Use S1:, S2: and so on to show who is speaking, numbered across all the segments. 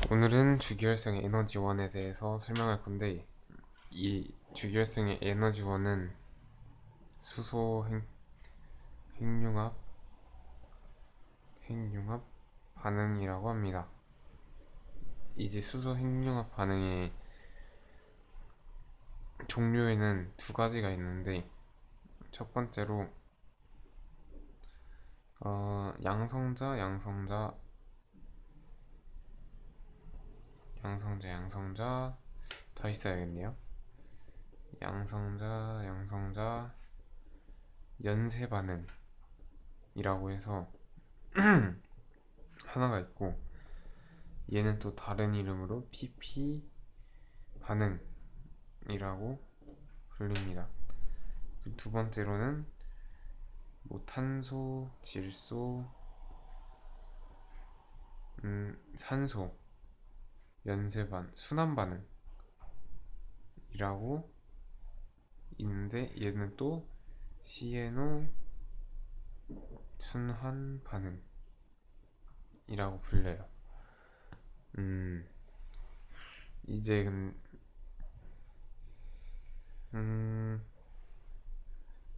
S1: 오늘은 주기활성의 에너지원에 대해서 설명할 건데, 이 주기활성의 에너지원은 수소 핵융합 반응이라고 합니다. 이제 수소 핵융합 반응의 종류에는 두 가지가 있는데, 첫 번째로 양성자 더 있어야겠네요. 양성자 연쇄 반응이라고 해서 하나가 있고, 얘는 또 다른 이름으로 PP 반응이라고 불립니다. 두 번째로는 탄소, 질소, 산소 순환 반응이라고 있는데, 얘는 또 CNO 순환 반응이라고 불려요. 이제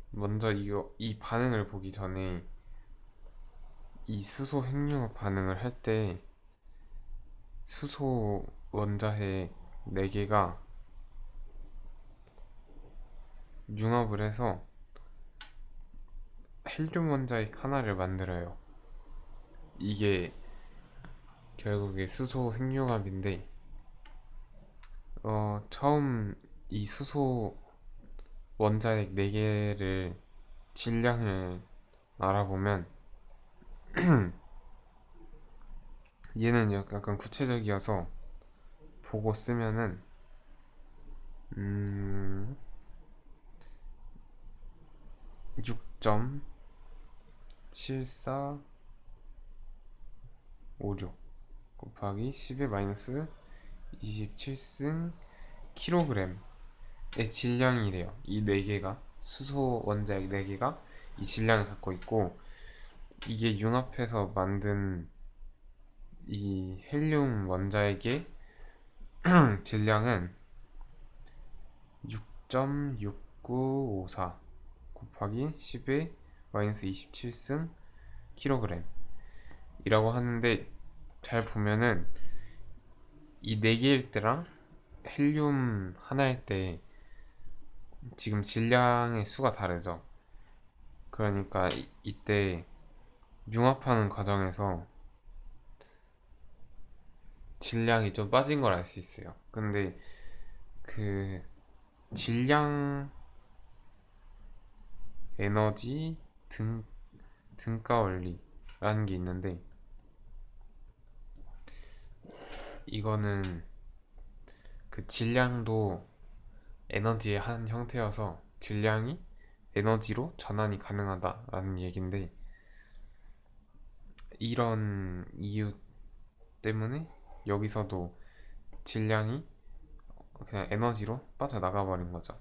S1: 먼저 이 반응을 보기 전에, 이 수소 핵융합 반응을 할 때 수소 원자핵 4개가 융합을 해서 헬륨 원자핵 하나를 만들어요. 이게 결국에 수소 핵융합인데, 처음 이 수소 원자핵 4개를 질량을 알아보면 얘는 약간 구체적이어서 보고 쓰면은 6.7456 곱하기 10의 마이너스 27승 킬로그램의 질량이래요. 이 4개가 수소 원자핵 4개가 이 질량을 갖고 있고, 이게 융합해서 만든 이 헬륨 원자핵의 질량은 6.6954 곱하기 10의 마이너스 27승 킬로그램 이라고 하는데, 잘 보면은 이 4개일 때랑 헬륨 하나일 때 지금 질량의 수가 다르죠. 그러니까 이때 융합하는 과정에서 질량이 좀 빠진 걸 알 수 있어요. 근데 그 질량 에너지 등가 원리라는 게 있는데, 이거는 그 질량도 에너지의 한 형태여서 질량이 에너지로 전환이 가능하다라는 얘긴데, 이런 이유 때문에 여기서도 질량이 그냥 에너지로 빠져나가 버린 거죠.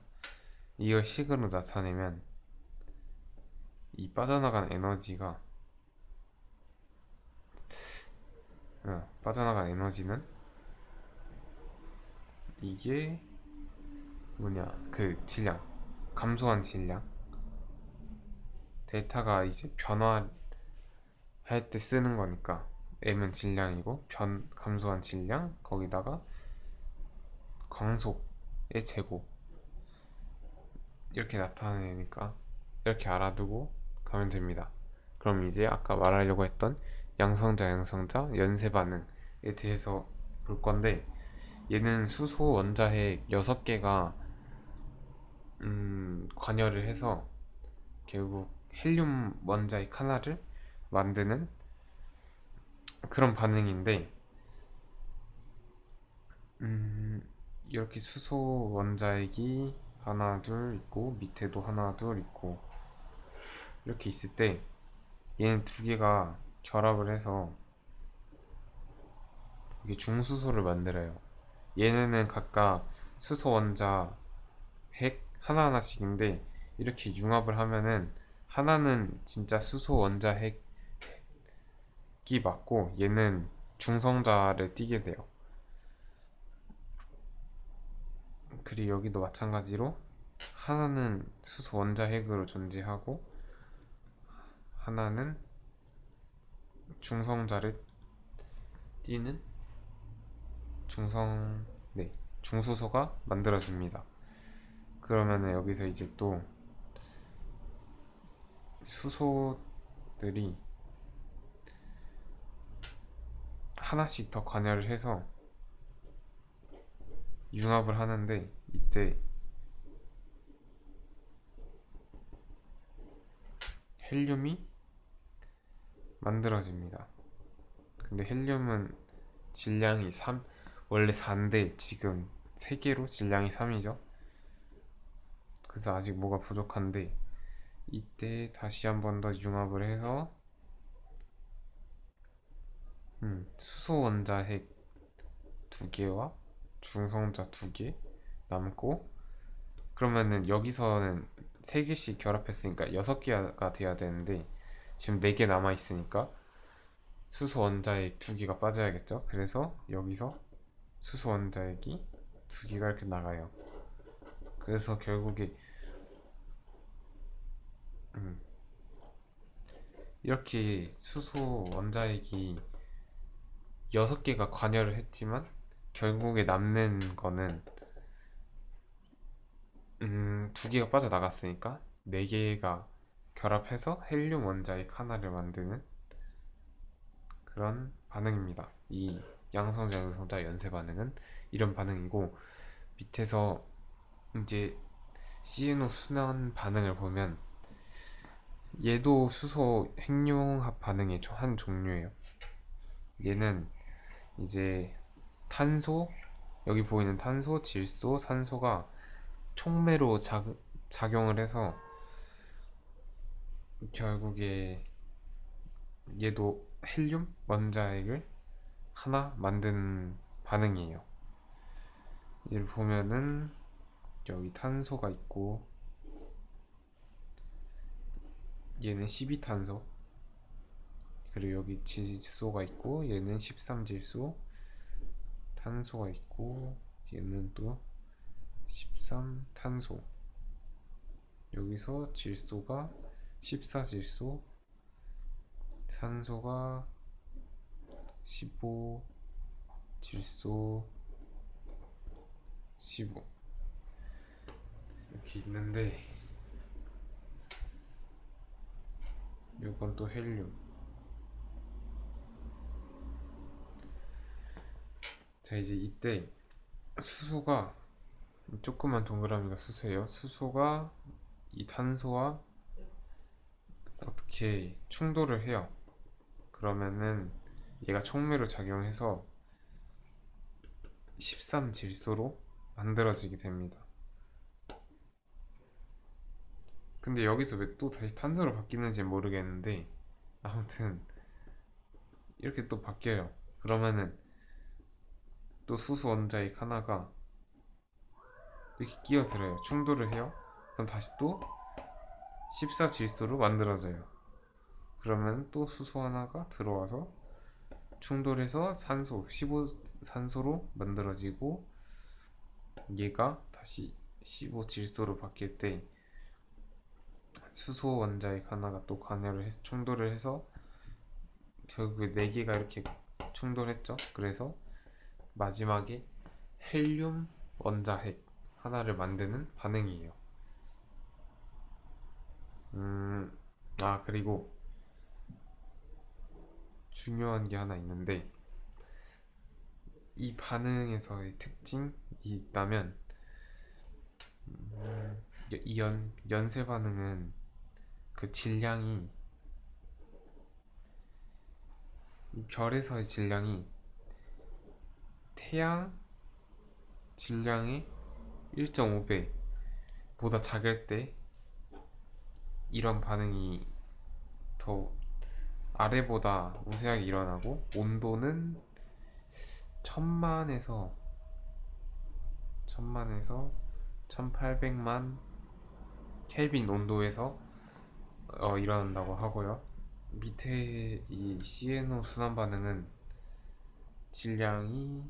S1: 이걸 식으로 나타내면 이 빠져나간 에너지는 이게 그 질량, 감소한 질량, 데이터가 이제 변화할 때 쓰는 거니까 m은 질량이고, 감소한 질량 거기다가 광속의 제곱, 이렇게 나타내니까 이렇게 알아두고 가면 됩니다. 그럼 이제 아까 말하려고 했던 양성자 연쇄 반응에 대해서 볼 건데, 얘는 수소 원자핵 6개가 관여를 해서 결국 헬륨 원자핵 하나를 만드는 그런 반응인데, 이렇게 수소 원자핵이 하나 둘 있고, 밑에도 하나 둘 있고, 이렇게 있을 때 얘는 2개가 결합을 해서 이게 중수소를 만들어요. 얘네는 각각 수소 원자 핵 하나하나씩인데, 이렇게 융합을 하면은 하나는 진짜 수소 원자 핵이 맞고, 얘는 중성자를 띠게 돼요. 그리고 여기도 마찬가지로 하나는 수소 원자핵으로 존재하고 하나는 중성자를 띠는 중성 네 중수소가 만들어집니다. 그러면은 여기서 이제 또 수소들이 하나씩 더 관여를 해서 융합을 하는데 이때 헬륨이 만들어집니다. 근데 헬륨은 질량이 3, 원래 4인데 지금 3개로 질량이 3이죠. 그래서 아직 뭐가 부족한데 이때 다시 한 번 더 융합을 해서 수소 원자핵 2개와 중성자 2개 남고, 그러면은 여기서는 3개씩 결합했으니까 6개가 돼야 되는데 지금 4개 남아있으니까 수소 원자핵 2개가 빠져야겠죠. 그래서 여기서 수소 원자핵이 2개가 이렇게 나가요. 그래서 결국에 음, 이렇게 수소 원자핵이 6개가 관여를 했지만 결국에 남는 거는 2개가 빠져나갔으니까 4개가 결합해서 헬륨 원자핵 하나를 만드는 그런 반응입니다. 이 양성자 양성자 연쇄 반응은 이런 반응이고, 밑에서 이제 CNO 순환 반응을 보면 얘도 수소 핵융합 반응의 한 종류예요. 얘는 이제 탄소, 여기 보이는 탄소, 질소, 산소가 촉매로 작용을 해서 결국에 얘도 헬륨 원자핵을 하나 만드는 반응이에요. 얘를 보면은 여기 탄소가 있고 얘는 12탄소, 그리고 여기 질소가 있고 얘는 13질소, 탄소가 있고 얘는 또 13탄소, 여기서 질소가 14질소, 산소가 15질소, 15 이렇게 있는데, 요건 또 헬륨. 자, 이제 이때 수소가, 조그만 동그라미가 수소예요. 수소가 이 탄소와 어떻게 충돌을 해요. 그러면은 얘가 촉매로 작용해서 13질소로 만들어지게 됩니다. 근데 여기서 왜 또 다시 탄소로 바뀌는지 모르겠는데 아무튼 이렇게 또 바뀌어요. 그러면은 또 수소 원자핵 하나가 이렇게 끼어들어요. 충돌을 해요. 그럼 다시 또 14질소로 만들어져요. 그러면 또 수소 하나가 들어와서 충돌해서 산소 15산소로 만들어지고, 얘가 다시 15질소로 바뀔 때 수소 원자핵 하나가 또 관여를 해서 충돌을 해서 결국 4개가 이렇게 충돌했죠. 그래서 마지막에 헬륨 원자핵 하나를 만드는 반응이에요. 그리고 중요한 게 하나 있는데, 이 반응에서의 특징이 있다면 이 연쇄 반응은 그 질량이, 별에서의 질량이 태양 질량의 1.5배 보다 작을 때 이런 반응이 더 아래보다 우세하게 일어나고, 온도는 1000만에서 1800만 켈빈 온도에서 일어난다고 하고요. 밑에 이 CNO 순환 반응은 질량이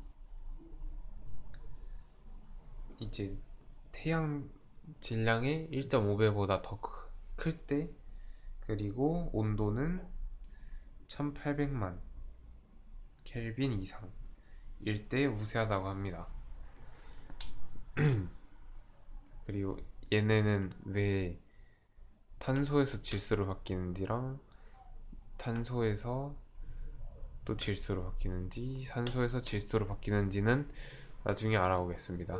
S1: 이제 태양 질량의 1.5배보다 더 클 때, 그리고 온도는 1800만 켈빈 이상일 때 우세하다고 합니다. 그리고 얘네는 왜 탄소에서 질소로 바뀌는지랑 탄소에서 또 질소로 바뀌는지 산소에서 질소로 바뀌는지는 나중에 알아보겠습니다.